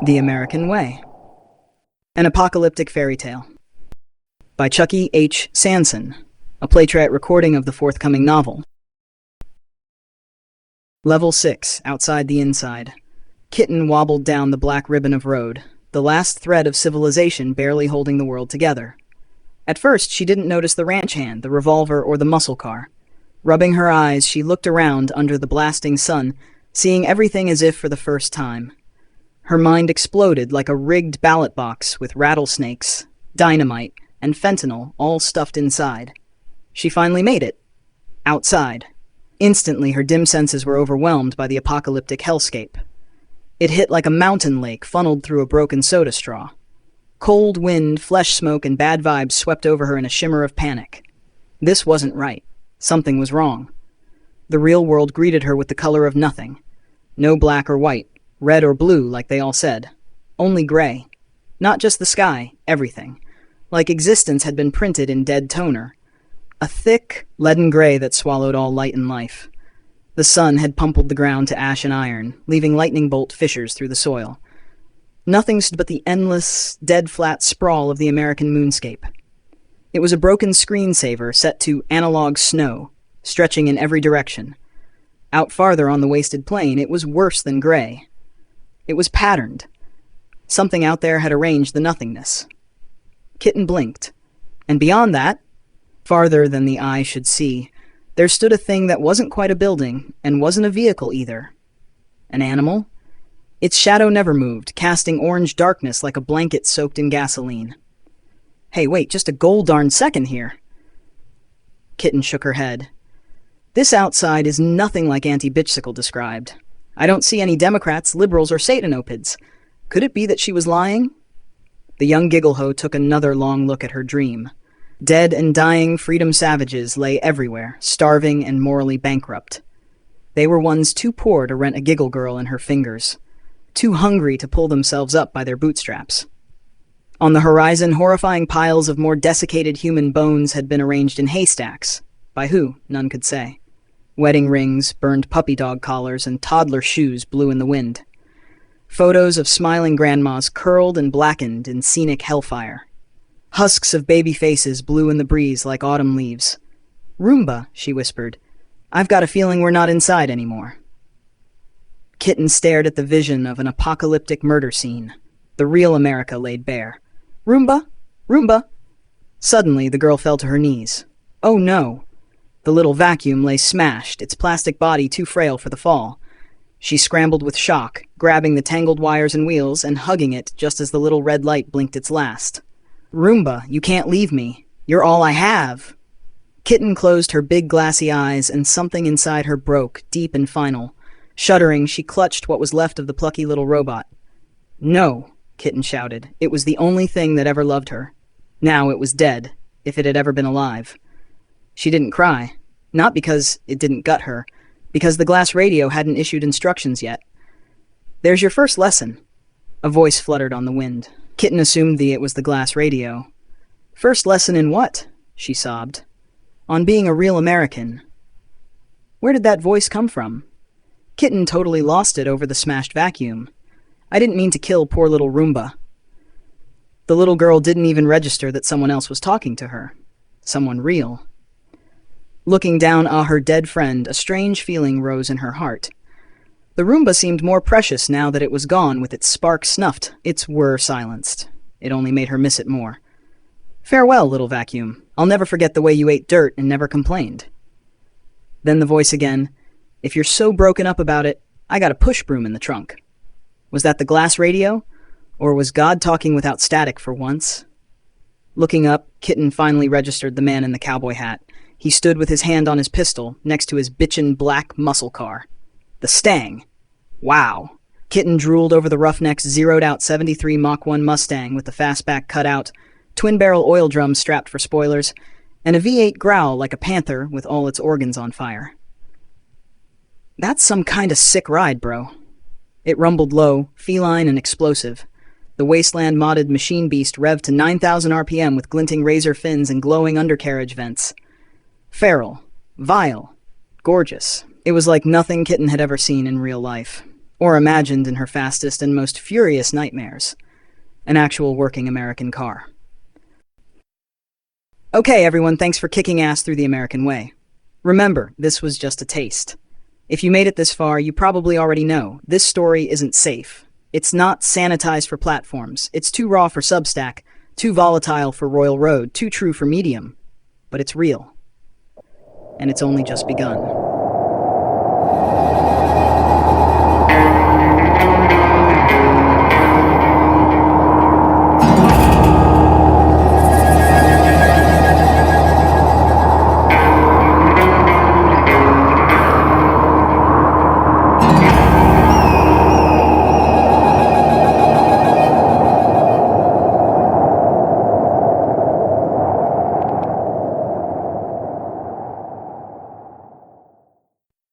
The American Way. An Apocalyptic Fairy Tale. By Chucky H. Sanson. A Playtrait recording of the forthcoming novel. Level 6, outside the inside. Kitten wobbled down the black ribbon of road, the last thread of civilization barely holding the world together. At first, she didn't notice the ranch hand, the revolver, or the muscle car. Rubbing her eyes, she looked around under the blasting sun, seeing everything as if for the first time. Her mind exploded like a rigged ballot box with rattlesnakes, dynamite, and fentanyl all stuffed inside. She finally made it. Outside. Instantly, her dim senses were overwhelmed by the apocalyptic hellscape. It hit like a mountain lake funneled through a broken soda straw. Cold wind, flesh smoke, and bad vibes swept over her in a shimmer of panic. This wasn't right. Something was wrong. The real world greeted her with the color of nothing. No black or white, red or blue like they all said. Only gray. Not just the sky, everything. Like existence had been printed in dead toner. A thick, leaden gray that swallowed all light and life. The sun had pummeled the ground to ash and iron, leaving lightning bolt fissures through the soil. Nothing stood but the endless, dead-flat sprawl of the American moonscape. It was a broken screensaver set to analog snow, stretching in every direction. Out farther on the wasted plain, it was worse than gray. It was patterned. Something out there had arranged the nothingness. Kitten blinked, and beyond that, farther than the eye should see, there stood a thing that wasn't quite a building, and wasn't a vehicle either. An animal? Its shadow never moved, casting orange darkness like a blanket soaked in gasoline. Hey, wait, just a gold-darn second here. Kitten shook her head. This outside is nothing like Auntie Bitchsicle described. I don't see any Democrats, liberals, or Satanopids. Could it be that she was lying? The young giggleho took another long look at her dream. Dead and dying freedom savages lay everywhere, starving and morally bankrupt. They were ones too poor to rent a giggle girl in her fingers, too hungry to pull themselves up by their bootstraps. On the horizon, horrifying piles of more desiccated human bones had been arranged in haystacks. By who? None could say. Wedding rings, burned puppy dog collars, and toddler shoes blew in the wind. Photos of smiling grandmas curled and blackened in scenic hellfire. Husks of baby faces blew in the breeze like autumn leaves. "Roomba," she whispered. "I've got a feeling we're not inside anymore." Kitten stared at the vision of an apocalyptic murder scene. The real America laid bare. "Roomba? Roomba!" Suddenly, the girl fell to her knees. Oh no! The little vacuum lay smashed, its plastic body too frail for the fall. She scrambled with shock, grabbing the tangled wires and wheels and hugging it just as the little red light blinked its last. "Roomba, you can't leave me. You're all I have." Kitten closed her big glassy eyes and something inside her broke, deep and final. Shuddering, she clutched what was left of the plucky little robot. "No," Kitten shouted. It was the only thing that ever loved her. Now it was dead, if it had ever been alive. She didn't cry. Not because it didn't gut her, because the glass radio hadn't issued instructions yet. "There's your first lesson." A voice fluttered on the wind. Kitten assumed it was the glass radio. "First lesson in what?" she sobbed. "On being a real American." Where did that voice come from? Kitten totally lost it over the smashed vacuum. "I didn't mean to kill poor little Roomba." The little girl didn't even register that someone else was talking to her. Someone real. Looking down on her dead friend, a strange feeling rose in her heart. The Roomba seemed more precious now that it was gone, with its spark snuffed, its whir silenced. It only made her miss it more. "Farewell, little vacuum. I'll never forget the way you ate dirt and never complained." Then the voice again. "If you're so broken up about it, I got a push broom in the trunk." Was that the glass radio? Or was God talking without static for once? Looking up, Kitten finally registered the man in the cowboy hat. He stood with his hand on his pistol, next to his bitchin' black muscle car. The Stang. Wow. Kitten drooled over the Roughneck's zeroed-out 73 Mach 1 Mustang with the fastback cut out, twin-barrel oil drums strapped for spoilers, and a V8 growl like a panther with all its organs on fire. "That's some kind of sick ride, bro." It rumbled low, feline and explosive. The wasteland-modded machine beast revved to 9,000 RPM with glinting razor fins and glowing undercarriage vents. Feral. Vile. Gorgeous. It was like nothing Kitten had ever seen in real life. or imagined in her fastest and most furious nightmares. An actual working American car. Okay, everyone, thanks for kicking ass through the American way. Remember, this was just a taste. If you made it this far, you probably already know, this story isn't safe. It's not sanitized for platforms. It's too raw for Substack, too volatile for Royal Road, too true for Medium. But it's real. And it's only just begun.